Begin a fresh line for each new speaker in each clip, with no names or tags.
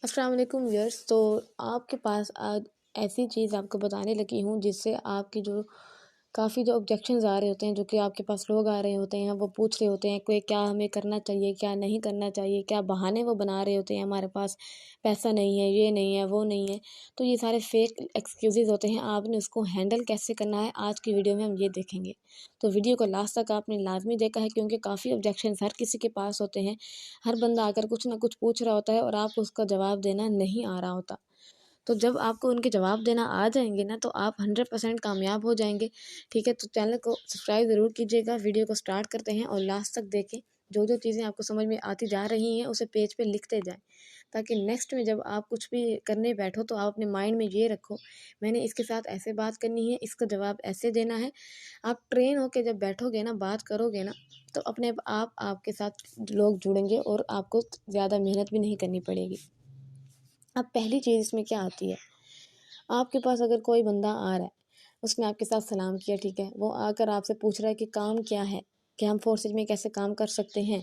अस्सलाम वालेकुम व्यूअर्स। तो आपके पास आज ऐसी चीज़ आपको बताने लगी हूँ जिससे आपकी जो काफ़ी जो ऑब्जेक्शंस आ रहे होते हैं, जो कि आपके पास लोग आ रहे होते हैं, वो पूछ रहे होते हैं कोई क्या हमें करना चाहिए, क्या नहीं करना चाहिए, क्या बहाने वो बना रहे होते हैं हमारे पास पैसा नहीं है, ये नहीं है, वो नहीं है। तो ये सारे फेक एक्सक्यूज़ेज़ होते हैं, आपने उसको हैंडल कैसे करना है आज की वीडियो में हम ये देखेंगे। तो वीडियो को लास्ट तक आपने लाज़मी देखा है क्योंकि काफ़ी ऑब्जेक्शंस हर किसी के पास होते हैं। हर बंदा आकर कुछ ना कुछ पूछ रहा होता है और आपको उसका जवाब देना नहीं आ रहा होता। तो जब आपको उनके जवाब देना आ जाएँगे ना, तो आप 100% कामयाब हो जाएँगे। ठीक है? तो चैनल को सब्सक्राइब ज़रूर कीजिएगा। वीडियो को स्टार्ट करते हैं और लास्ट तक देखें। जो-जो चीज़ें आपको समझ में आती जा रही हैं, उसे पेज पे लिखते जाएँ, ताकि नेक्स्ट में जब आप कुछ भी करने बैठो तो आप अपने माइंड में ये रखो, मैंने इसके साथ ऐसे बात करनी है, इसका जवाब ऐसे देना है। आप ट्रेन होके जब बैठोगे ना, बात करोगे ना, तो अपने आप आपके साथ लोग जुड़ेंगे और आपको ज़्यादा मेहनत भी नहीं करनी पड़ेगी। अब पहली चीज़ इसमें क्या आती है, आपके पास अगर कोई बंदा आ रहा है, उसने आपके साथ सलाम किया, ठीक है? वो आकर आपसे पूछ रहा है कि काम क्या है? कि हम फोर्सेज में कैसे काम कर सकते हैं?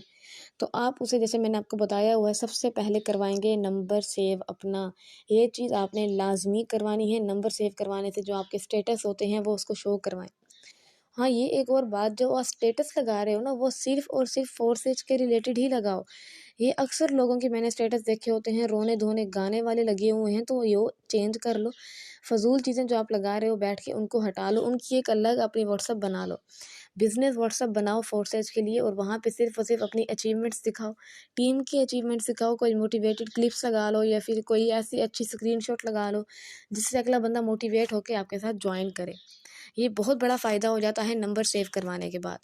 तो आप उसे, जैसे मैंने आपको बताया हुआ है, सबसे पहले करवाएँगे नंबर सेव अपना। ये चीज़ आपने लाज़मी करवानी है। नंबर सेव करवाने से जो आपके स्टेटस होते हैं वो उसको शो करवाएँ। हाँ, ये एक और बात, जो आप स्टेटस लगा रहे हो ना, वो सिर्फ़ और सिर्फ़ फोर्सेज के रिलेटेड ही लगाओ। ये अक्सर लोगों के मैंने स्टेटस देखे होते हैं, रोने-धोने गाने वाले लगे हुए हैं, तो यो चेंज कर लो। फ़ज़ूल चीज़ें जो आप लगा रहे हो बैठ के, उनको हटा लो, उनकी एक अलग अपनी व्हाट्सएप बना लो। बिज़नेस व्हाट्सएप बनाओ फोर्सेज के लिए और वहाँ पे सिर्फ़ और सिर्फ़ अपनी अचीवमेंट्स दिखाओ। टीम की अचीवमेंट्स दिखाओ, कोई मोटिवेटेड क्लिप्स लगा लो या फिर कोई ऐसी अच्छी स्क्रीनशॉट लगा लो, जिससे अगला बंदा मोटिवेट होके आपके साथ जॉइन करे। ये बहुत बड़ा फ़ायदा हो जाता है नंबर सेव करवाने के बाद।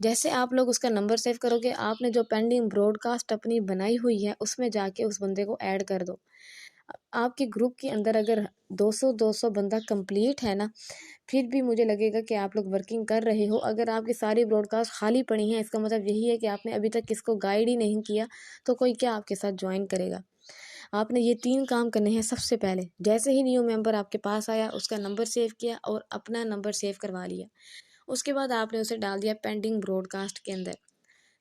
जैसे आप लोग उसका नंबर सेव करोगे, आपने जो पेंडिंग ब्रॉडकास्ट अपनी बनाई हुई है, उसमें जाके उस बंदे को ऐड कर दो। आपके ग्रुप के अंदर अगर 200-200 बंदा कंप्लीट है ना, फिर भी मुझे लगेगा कि आप लोग वर्किंग कर रहे हो। अगर आपकी सारी ब्रॉडकास्ट खाली पड़ी हैं, इसका मतलब यही है कि आपने अभी तक किसको गाइड ही नहीं किया, तो कोई क्या आपके साथ जॉइन करेगा। आपने ये 3 काम करने हैं सबसे पहले। जैसे ही न्यू मेंबर आपके पास आया, उसका नंबर सेव किया और अपना नंबर सेव करवा लिया। उसके बाद आपने उसे डाल दिया पेंडिंग ब्रॉडकास्ट के अंदर।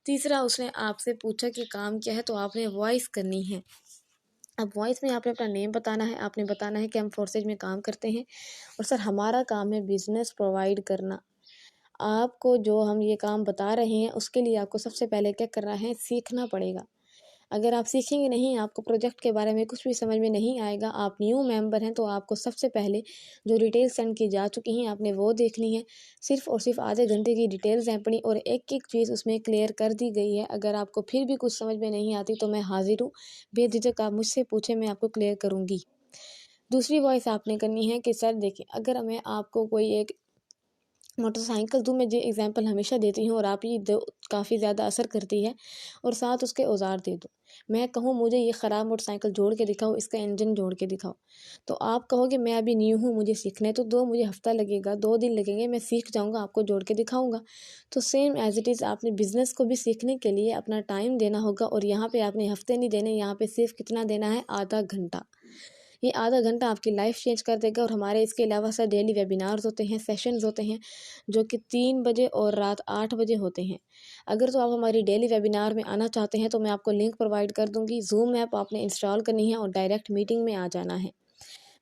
तीसरा, उसने आपसे पूछा कि काम क्या है, तो आपने वॉइस करनी है। अब वॉइस में आपने अपना नेम बताना है, आपने बताना है कि हम फोर्सेज में काम करते हैं और सर हमारा काम है बिज़नेस प्रोवाइड करना। आपको जो हम ये काम बता रहे हैं, उसके लिए आपको सबसे पहले क्या करना है, सीखना पड़ेगा। अगर आप सीखेंगे नहीं, आपको प्रोजेक्ट के बारे में कुछ भी समझ में नहीं आएगा, आप न्यू मेंबर हैं, तो आपको सबसे पहले जो डिटेल्स सेंड की जा चुकी हैं, आपने वो देखनी है। सिर्फ़ और सिर्फ़ आधे घंटे की डिटेल्स हैं अपनी और एक-एक चीज़ उसमें क्लियर कर दी गई है। अगर आपको फिर भी कुछ समझ में नहीं आती, तो मैं हाज़िर हूँ, बेझिझक आप मुझसे पूछें, मैं आपको क्लियर करूँगी। दूसरी वॉइस आपने करनी है कि सर देखिए, अगर मैं आपको कोई एक मोटरसाइकिल दूँ, मैं ये एग्ज़ाम्पल हमेशा देती हूँ और आप ये दो काफ़ी ज़्यादा असर करती है, और साथ उसके औज़ार दे दूँ। मैं कहूँ मुझे ये ख़राब मोटरसाइकिल जोड़ के दिखाओ, इसका इंजन जोड़ के दिखाओ। तो आप कहोगे मैं अभी न्यू हूँ, मुझे सीखना है, तो दो मुझे हफ़्ता लगेगा, 2 दिन लगेंगे, मैं सीख जाऊँगा, आपको जोड़ के दिखाऊँगा। तो सेम ऐज़ इट इज़ आपने बिज़नेस को भी सीखने के लिए अपना टाइम देना होगा और यहाँ पे आपने हफ़्ते नहीं देने, यहाँ पे सिर्फ़ कितना देना है, आधा घंटा। ये आधा घंटा आपकी लाइफ चेंज कर देगा। और हमारे इसके अलावा सर डेली वेबिनार्स होते हैं, सेशंस होते हैं, जो कि 3 बजे और रात 8 बजे होते हैं। अगर तो आप हमारी डेली वेबिनार में आना चाहते हैं, तो मैं आपको लिंक प्रोवाइड कर दूँगी। ज़ूम ऐप आपने इंस्टॉल करनी है और डायरेक्ट मीटिंग में आ जाना है।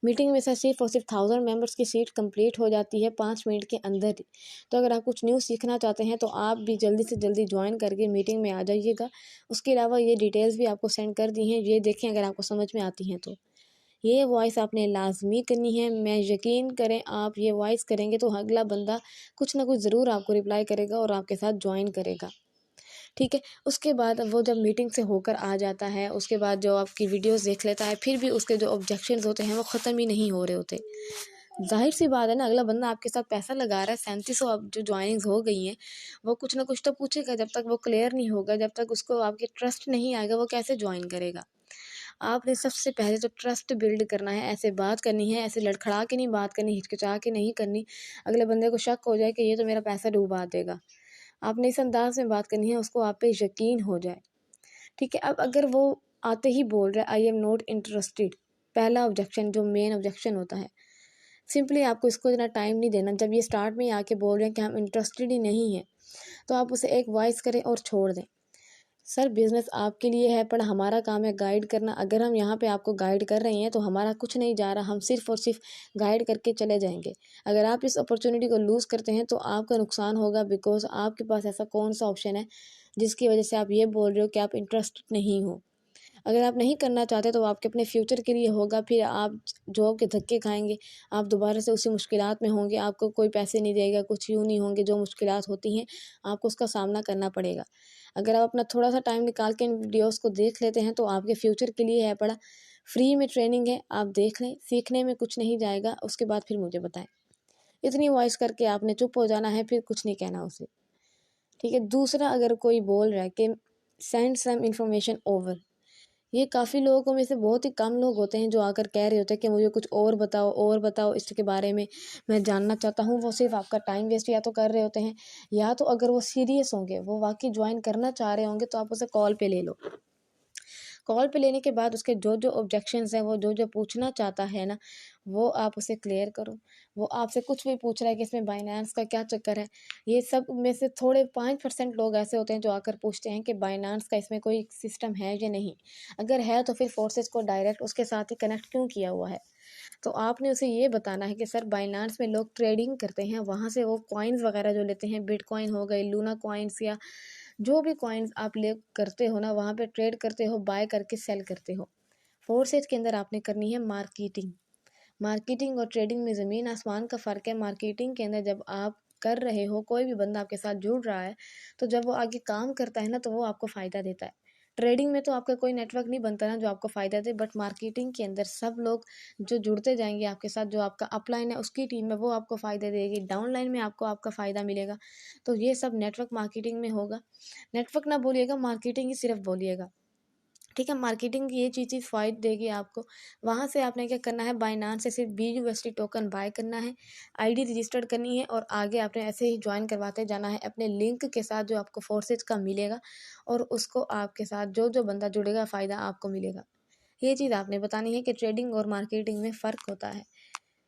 मीटिंग में सर सिर्फ़ और सिर्फ 1000 मेंबर्स की सीट कंप्लीट हो जाती है 5 मिनट के अंदर ही। तो अगर आप कुछ न्यू सीखना चाहते हैं, तो आप भी जल्दी से जल्दी जॉइन करके मीटिंग में आ जाइएगा। उसके अलावा ये डिटेल्स भी आपको सेंड कर दी हैं, ये देखें अगर आपको समझ में आती हैं तो। ये वॉइस आपने लाज़मी करनी है। मैं यकीन करें, आप ये वॉइस करेंगे तो अगला बंदा कुछ ना कुछ ज़रूर आपको रिप्लाई करेगा और आपके साथ जॉइन करेगा। ठीक है? उसके बाद वो जब मीटिंग से होकर आ जाता है, उसके बाद जो आपकी वीडियोज़ देख लेता है, फिर भी उसके जो ऑब्जेक्शंस होते हैं वो ख़त्म ही नहीं हो रहे होते। ज़ाहिर-सी बात है ना, अगला बंदा आपके साथ पैसा लगा रहा है, 3700 अब जो जॉइनिंग्स हो गई हैं, वो कुछ ना कुछ तो पूछेगा। जब तक वो क्लियर नहीं होगा, जब तक उसको आपके ट्रस्ट नहीं आएगा, वो कैसे जॉइन करेगा? आपने सबसे पहले तो ट्रस्ट बिल्ड करना है, ऐसे बात करनी है, ऐसे लड़खड़ा के नहीं बात करनी, हिचकिचा के नहीं करनी, अगले बंदे को शक हो जाए कि ये तो मेरा पैसा डुबा देगा। आपने इस अंदाज़ में बात करनी है, उसको आप पे यकीन हो जाए, ठीक है? अब अगर वो आते ही बोल रहा है आई एम नॉट इंटरेस्टेड, पहला ऑब्जेक्शन जो मेन ऑब्जेक्शन होता है, सिंपली आपको इसको इतना टाइम नहीं देना। जब ये स्टार्ट में ही आके बोल रहे हैं कि हम इंटरेस्टेड ही नहीं हैं, तो आप उसे एक वॉइस करें और छोड़ दें। सर बिज़नेस आपके लिए है, पर हमारा काम है गाइड करना। अगर हम यहाँ पे आपको गाइड कर रहे हैं तो हमारा कुछ नहीं जा रहा, हम सिर्फ़ और सिर्फ़ गाइड करके चले जाएँगे। अगर आप इस अपॉर्चुनिटी को लूज़ करते हैं तो आपका नुकसान होगा, बिकॉज़ आपके पास ऐसा कौन-सा ऑप्शन है जिसकी वज़ह से आप ये बोल रहे हो कि आप इंटरेस्टेड नहीं हो। अगर आप नहीं करना चाहते तो आपके अपने फ्यूचर के लिए होगा, फिर आप जॉब के धक्के खाएँगे, आप दोबारा से उसी मुश्किलात में होंगे, आपको कोई पैसे नहीं देगा, कुछ यूँ नहीं होंगे, जो मुश्किलात होती हैं, आपको उसका सामना करना पड़ेगा। अगर आप अपना थोड़ा-सा टाइम निकाल के इन वीडियोज़ को देख लेते हैं, तो आपके फ्यूचर के लिए है पड़ा। फ्री में ट्रेनिंग है, आप देख लें, सीखने में कुछ नहीं जाएगा, उसके बाद फिर मुझे बताएँ। इतनी वॉइस करके आपने चुप हो जाना है, फिर कुछ नहीं कहना उसे, ठीक है? दूसरा, अगर कोई बोल रहा है कि सेंड सम इन्फॉर्मेशन ओवर, ये काफ़ी लोगों में से बहुत ही कम लोग होते हैं जो आकर कह रहे होते हैं कि मुझे कुछ और बताओ इसके बारे में, मैं जानना चाहता हूँ। वो सिर्फ़ आपका टाइम वेस्ट या तो कर रहे होते हैं, या तो अगर वो सीरियस होंगे, वो वाक़ई जॉइन करना चाह रहे होंगे, तो आप उसे कॉल पे ले लो। कॉल पे लेने के बाद उसके जो-जो ऑब्जेक्शंस हैं, वो जो-जो पूछना चाहता है ना, वो आप उसे क्लियर करो। वो आपसे कुछ भी पूछ रहा है कि इसमें बायनांस का क्या चक्कर है, ये सब में से थोड़े 5% लोग ऐसे होते हैं जो आकर पूछते हैं कि बायनांस का इसमें कोई सिस्टम है या नहीं? अगर है तो फिर फोर्सेस को डायरेक्ट उसके साथ ही कनेक्ट क्यों किया हुआ है? तो आपने उसे ये बताना है कि सर बायनांस में लोग ट्रेडिंग करते हैं, वहाँ से वो कॉइन्स वगैरह जो लेते हैं, बिटकॉइन हो गए, लूना कॉइन्स या जो भी कॉइन्स आप ले करते हो ना, वहाँ पे ट्रेड करते हो, बाय करके सेल करते हो। फोर्सेज के अंदर आपने करनी है मार्केटिंग। मार्केटिंग और ट्रेडिंग में ज़मीन आसमान का फ़र्क है। मार्केटिंग के अंदर जब आप कर रहे हो, कोई भी बंदा आपके साथ जुड़ रहा है, तो जब वो आगे काम करता है ना, तो वो आपको फ़ायदा देता है। ट्रेडिंग में तो आपका कोई नेटवर्क नहीं बनता ना जो आपको फ़ायदा दे, बट मार्केटिंग के अंदर सब लोग जो जुड़ते जाएंगे आपके साथ, जो आपका अपलाइन है उसकी टीम है वो आपको फ़ायदा देगी, डाउनलाइन में आपको आपका फ़ायदा मिलेगा। तो ये सब नेटवर्क मार्केटिंग में होगा। नेटवर्क ना बोलिएगा, मार्केटिंग ही सिर्फ बोलिएगा, ठीक है? मार्केटिंग की ये चीज़ फ़ायदा देगी आपको। वहाँ से आपने क्या करना है, बायनांस से सिर्फ BUSD टोकन बाय करना है, आईडी रजिस्टर्ड करनी है और आगे आपने ऐसे ही ज्वाइन करवाते जाना है अपने लिंक के साथ जो आपको फोर्सेज का मिलेगा, और उसको आपके साथ जो बंदा जुड़ेगा फ़ायदा आपको मिलेगा। ये चीज़ आपने बतानी है कि ट्रेडिंग और मार्केटिंग में फ़र्क होता है।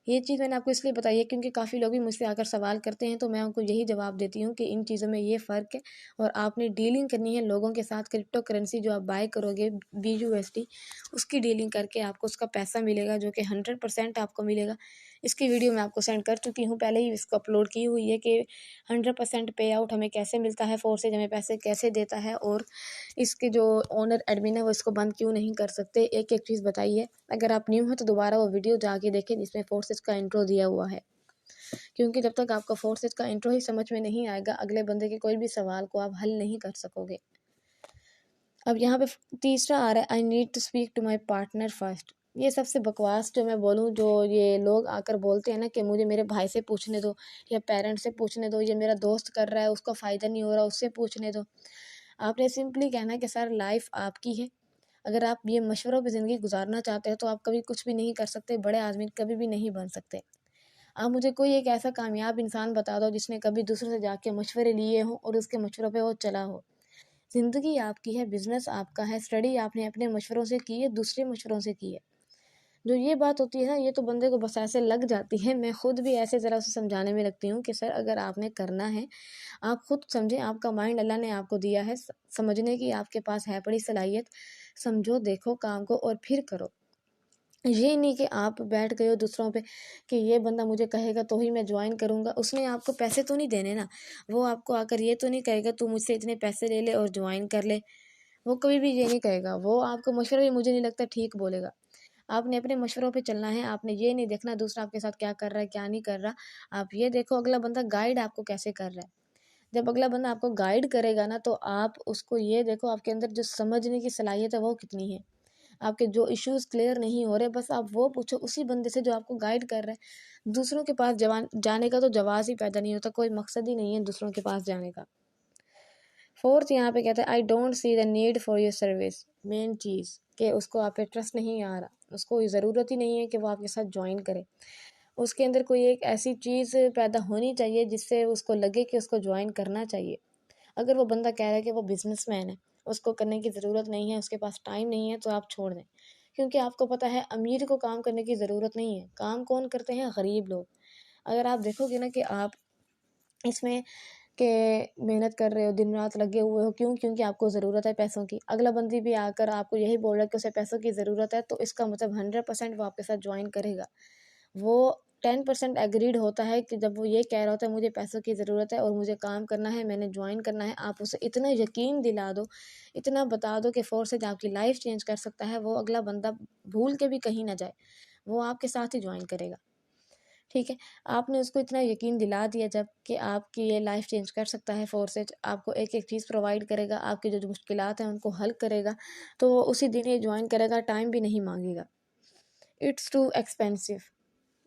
ये चीज़ मैंने आपको इसलिए बताई है क्योंकि काफ़ी लोग भी मुझसे आकर सवाल करते हैं, तो मैं उनको यही जवाब देती हूँ कि इन चीज़ों में ये फ़र्क है, और आपने डीलिंग करनी है लोगों के साथ। क्रिप्टो करेंसी जो आप बाय करोगे BUSD, उसकी डीलिंग करके आपको उसका पैसा मिलेगा जो कि 100% आपको मिलेगा। इसकी वीडियो मैं आपको सेंड कर चुकी हूँ, पहले ही इसको अपलोड की हुई है कि 100% पे आउट हमें कैसे मिलता है, फोर्सेज हमें पैसे कैसे देता है, और इसके जो ओनर एडमिन है वो इसको बंद क्यों नहीं कर सकते, एक-एक चीज़ बताई है। अगर आप न्यू हैं तो दोबारा वो वीडियो जाके देखें जिसमें फोर्सेज का इंट्रो दिया हुआ है, क्योंकि जब तक आपको फोर्सेज का इंट्रो ही समझ में नहीं आएगा, अगले बंदे के कोई भी सवाल को आप हल नहीं कर सकोगे। अब यहाँ पे तीसरा आ रहा है, I need to speak to my partner first. ये सबसे बकवास जो मैं बोलूँ, जो ये लोग आकर बोलते हैं ना कि मुझे मेरे भाई से पूछने दो, या पेरेंट्स से पूछने दो, या मेरा दोस्त कर रहा है उसको फ़ायदा नहीं हो रहा उससे पूछने दो। आपने सिंपली कहना है कि सर लाइफ आपकी है, अगर आप ये मशवरों पे ज़िंदगी गुजारना चाहते हो तो आप कभी कुछ भी नहीं कर सकते, बड़े आदमी कभी भी नहीं बन सकते। आप मुझे कोई एक ऐसा कामयाब इंसान बता दो जिसने कभी दूसरों से जाके मशवरे लिए हों और उसके मशवरों पे वो चला हो। ज़िंदगी आपकी है, बिज़नेस आपका है, स्टडी आपने अपने मशवरों से की है, दूसरे मशवरों से की है। जो ये बात होती है ना, ये तो बंदे को बस ऐसे लग जाती है। मैं खुद भी ऐसे ज़रा उसे समझाने में लगती हूँ कि सर अगर आपने करना है, आप खुद समझें, आपका माइंड अल्लाह ने आपको दिया है, समझने की आपके पास है बड़ी सलाहियत। समझो, देखो काम को और फिर करो। ये नहीं कि आप बैठ गए हो दूसरों पे कि ये बंदा मुझे कहेगा तो ही मैं ज्वाइन करूँगा। उसने आपको पैसे तो नहीं देने ना, वो आपको आकर ये तो नहीं कहेगा तू मुझसे इतने पैसे ले ले और ज्वाइन कर ले। वो कभी भी ये नहीं कहेगा, वो आपको मशवरा भी मुझे नहीं लगता ठीक बोलेगा। आपने अपने मशवरों पे चलना है, आपने ये नहीं देखना दूसरा आपके साथ क्या कर रहा है, क्या नहीं कर रहा। आप ये देखो अगला बंदा गाइड आपको कैसे कर रहा है। जब अगला बंदा आपको गाइड करेगा ना, तो आप उसको ये देखो आपके अंदर जो समझने की सलाहियत है वो कितनी है। आपके जो इश्यूज़ क्लियर नहीं हो रहे, बस आप वो पूछो उसी बंदे से जो आपको गाइड कर रहा है। दूसरों के पास जाने का तो जवाज़ ही पैदा नहीं होता, कोई मकसद ही नहीं है दूसरों के पास जाने का। फोर्थ यहाँ पे कहता है, I don't see the need for your service. Main चीज़ कि उसको आप पे ट्रस्ट नहीं आ रहा, उसको ज़रूरत ही नहीं है कि वो आपके साथ ज्वाइन करे। उसके अंदर कोई एक ऐसी चीज़ पैदा होनी चाहिए जिससे उसको लगे कि उसको ज्वाइन करना चाहिए। अगर वो बंदा कह रहा है कि वो बिजनेसमैन है, उसको करने की ज़रूरत नहीं है, उसके पास टाइम नहीं है, तो आप छोड़ दें। क्योंकि आपको पता है अमीर को काम करने की ज़रूरत नहीं है, काम कौन करते हैं, गरीब लोग। अगर आप देखोगे ना कि आप इसमें कि मेहनत कर रहे हो, दिन रात लगे हुए हो, क्यों? क्योंकि आपको ज़रूरत है पैसों की। अगला बंदी भी आकर आपको यही बोल रहा है कि उसे पैसों की ज़रूरत है, तो इसका मतलब 100% वो आपके साथ जॉइन करेगा। वो 10% एग्रीड होता है कि जब वो ये कह रहा होता है मुझे पैसों की ज़रूरत है और मुझे काम करना है, मैंने जॉइन करना है, आप उसे इतना यकीन दिला दो, इतना बता दो कि फोर्सेज आपकी लाइफ चेंज कर सकता है, वो अगला बंदा भूल के भी कहीं ना जाए, वो आपके साथ ही ज्वाइन करेगा। ठीक है, आपने उसको इतना यकीन दिला दिया जब कि आपकी ये लाइफ चेंज कर सकता है, फोर्सेज आपको एक एक चीज़ प्रोवाइड करेगा, आपकी जो मुश्किलात हैं उनको हल करेगा, तो वो उसी दिन ये ज्वाइन करेगा, टाइम भी नहीं मांगेगा। It's too expensive.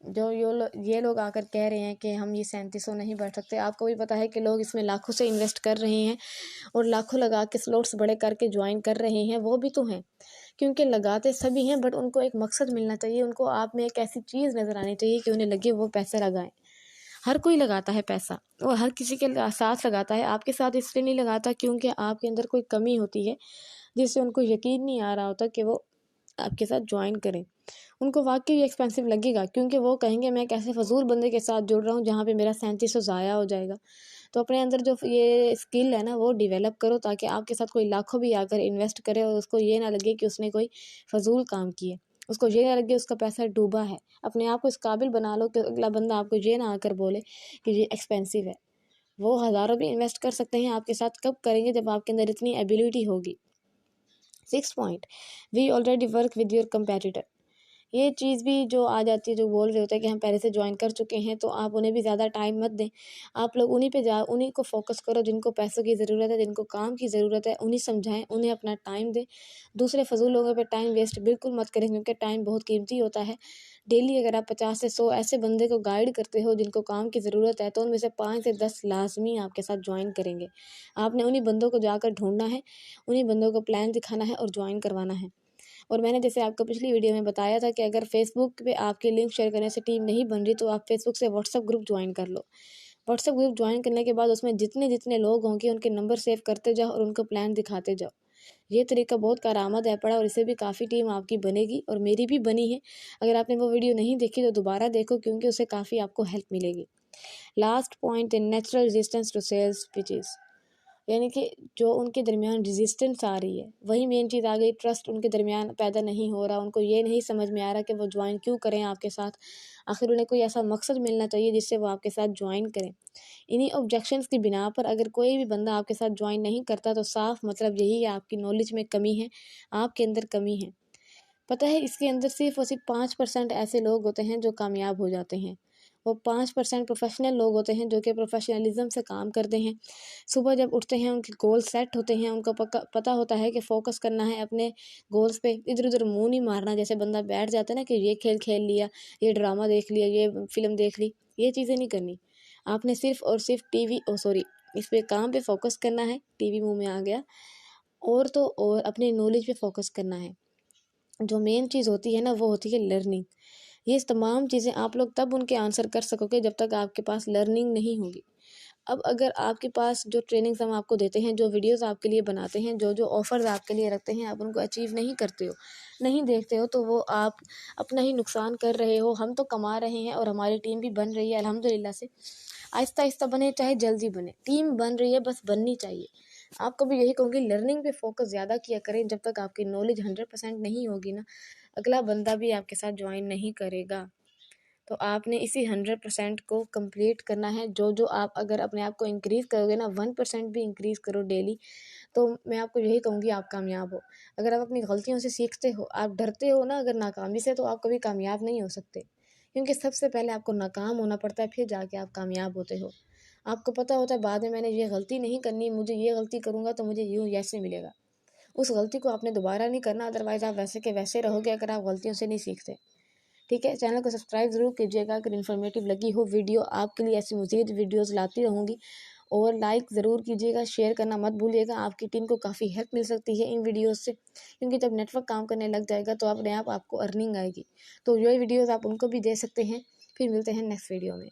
जो ये लोग आकर कह रहे हैं कि हम ये 3700 नहीं बढ़ सकते, आपको भी पता है कि लोग इसमें लाखों से इन्वेस्ट कर रहे हैं और लाखों लगा के स्लॉट्स बड़े करके ज्वाइन कर रहे हैं, वो भी तो हैं, क्योंकि लगाते सभी हैं, बट उनको एक मकसद मिलना चाहिए, उनको आप में एक ऐसी चीज़ नज़र आनी चाहिए कि उन्हें लगे वो पैसे लगाएं। हर कोई लगाता है पैसा और हर किसी के साथ लगाता है, आपके साथ इसलिए नहीं लगाता क्योंकि आपके अंदर कोई कमी होती है जिससे उनको यकीन नहीं आ रहा होता कि वो आपके साथ ज्वाइन करें। उनको वाकई एक्सपेंसिव लगेगा क्योंकि वो कहेंगे मैं एक ऐसे फजूल बंदे के साथ जुड़ रहा हूँ जहाँ पे मेरा 3700 ज़ाया हो जाएगा। तो अपने अंदर जो ये स्किल है ना वो डेवलप करो ताकि आपके साथ कोई लाखों भी आकर इन्वेस्ट करे और उसको ये ना लगे कि उसने कोई फजूल काम किया, उसको ये ना लगे उसका पैसा डूबा है। अपने आप को इस काबिल बना लो कि अगला बंदा आपको ये ना आकर बोले कि ये एक्सपेंसिव है। वो हज़ारों भी इन्वेस्ट कर सकते हैं आपके साथ, कब करेंगे? जब आपके अंदर इतनी एबिलिटी होगी। 6 point, we already work with your competitor. ये चीज़ भी जो आ जाती है, जो बोल रहे होते हैं कि हम पहले से ज्वाइन कर चुके हैं, तो आप उन्हें भी ज़्यादा टाइम मत दें। आप लोग उन्हीं को फोकस करो जिनको पैसों की ज़रूरत है, जिनको काम की ज़रूरत है, उन्हें समझाएं, उन्हें अपना टाइम दें। दूसरे फजूल लोगों पे टाइम वेस्ट बिल्कुल मत करें क्योंकि टाइम बहुत कीमती होता है। डेली अगर आप 50 से 100 ऐसे बंदे को गाइड करते हो जिनको काम की ज़रूरत है, तो उनमें से 5 से 10 लाजमी आपके साथ ज्वाइन करेंगे। आपने उन्हीं बंदों को जाकर ढूंढना है, उन्हीं बंदों को प्लान दिखाना है और ज्वाइन करवाना है। और मैंने जैसे आपको पिछली वीडियो में बताया था कि अगर फेसबुक पे आपके लिंक शेयर करने से टीम नहीं बन रही तो आप फेसबुक से व्हाट्सअप ग्रुप ज्वाइन कर लो। व्हाट्सअप ग्रुप ज्वाइन करने के बाद उसमें जितने जितने लोग होंगे उनके नंबर सेव करते जाओ और उनको प्लान दिखाते जाओ। ये तरीका बहुत कारआमद है पड़ा और इससे भी काफ़ी टीम आपकी बनेगी और मेरी भी बनी है। अगर आपने वो वीडियो नहीं देखी तो दोबारा देखो क्योंकि उससे काफ़ी आपको हेल्प मिलेगी। Last point in natural resistance to sales pitches, यानी कि जो उनके दरमियान रेजिस्टेंस आ रही है वही मेन चीज़ आ गई। ट्रस्ट उनके दरमियान पैदा नहीं हो रहा, उनको ये नहीं समझ में आ रहा कि वो ज्वाइन क्यों करें आपके साथ। आखिर उन्हें कोई ऐसा मकसद मिलना चाहिए जिससे वो आपके साथ ज्वाइन करें। इन्हीं ऑब्जेक्शंस की बिना पर अगर कोई भी बंदा आपके साथ ज्वाइन नहीं करता तो साफ मतलब यही है आपकी नॉलेज में कमी है, आपके अंदर कमी है। पता है इसके अंदर सिर्फ और सिर्फ 5% ऐसे लोग होते हैं जो कामयाब हो जाते हैं। वो 5% प्रोफेशनल लोग होते हैं जो कि प्रोफेशनलिज्म से काम करते हैं। सुबह जब उठते हैं उनके गोल सेट होते हैं, उनको पता होता है कि फोकस करना है अपने गोल्स पे, इधर उधर मुंह नहीं मारना। जैसे बंदा बैठ जाता है ना कि ये खेल खेल लिया, ये ड्रामा देख लिया, ये फिल्म देख ली, ये चीज़ें नहीं करनी। आपने सिर्फ और सिर्फ इस पे काम पे फोकस करना है। टीवी मुंह में आ गया। और तो और अपने नॉलेज पे फोकस करना है। जो मेन चीज़ होती है ना वो होती है लर्निंग। ये तमाम चीज़ें आप लोग तब उनके आंसर कर सकोगे जब तक आपके पास लर्निंग नहीं होगी। अब अगर आपके पास जो ट्रेनिंग्स हम आपको देते हैं, जो वीडियोस आपके लिए बनाते हैं, जो जो ऑफ़र्स आपके लिए रखते हैं, आप उनको अचीव नहीं करते हो, नहीं देखते हो, तो वो आप अपना ही नुकसान कर रहे हो। हम तो कमा रहे हैं और हमारी टीम भी बन रही है अल्हम्दुलिल्लाह से। आहिस्ता आहिस्ता बने चाहे जल्दी बने, टीम बन रही है, बस बननी चाहिए। आपको भी यही कहूँगी लर्निंग पे फोकस ज़्यादा किया करें। जब तक आपकी नॉलेज 100% नहीं होगी ना, अगला बंदा भी आपके साथ ज्वाइन नहीं करेगा। तो आपने इसी 100% को कंप्लीट करना है। जो जो आप अगर अपने आप को इंक्रीज़ करोगे ना, 1% भी इंक्रीज़ करो डेली, तो मैं आपको यही कहूँगी आप कामयाब हो। अगर आप अपनी गलतियों से सीखते हो, आप डरते हो ना अगर नाकामी से, तो आप कभी कामयाब नहीं हो सकते, क्योंकि सबसे पहले आपको नाकाम होना पड़ता है, फिर जाके आप कामयाब होते हो। आपको पता होता है बाद में मैंने ये गलती नहीं करनी, मुझे ये गलती करूँगा तो मुझे यूँ ऐसे मिलेगा। उस गलती को आपने दोबारा नहीं करना, अदरवाइज़ आप वैसे के वैसे रहोगे अगर आप गलतियों से नहीं सीखते। ठीक है, चैनल को सब्सक्राइब ज़रूर कीजिएगा। अगर इन्फॉर्मेटिव लगी हो वीडियो, आपके लिए ऐसी मज़ीद वीडियोज़ लाती रहूँगी। और लाइक ज़रूर कीजिएगा, शेयर करना मत भूलिएगा। आपकी टीम को काफ़ी हेल्प मिल सकती है इन वीडियोज़ से, क्योंकि जब नेटवर्क काम करने लग जाएगा तो अपने आप आपको अर्निंग आएगी। तो ये वीडियोज़ आप उनको भी दे सकते हैं। फिर मिलते हैं नेक्स्ट वीडियो में।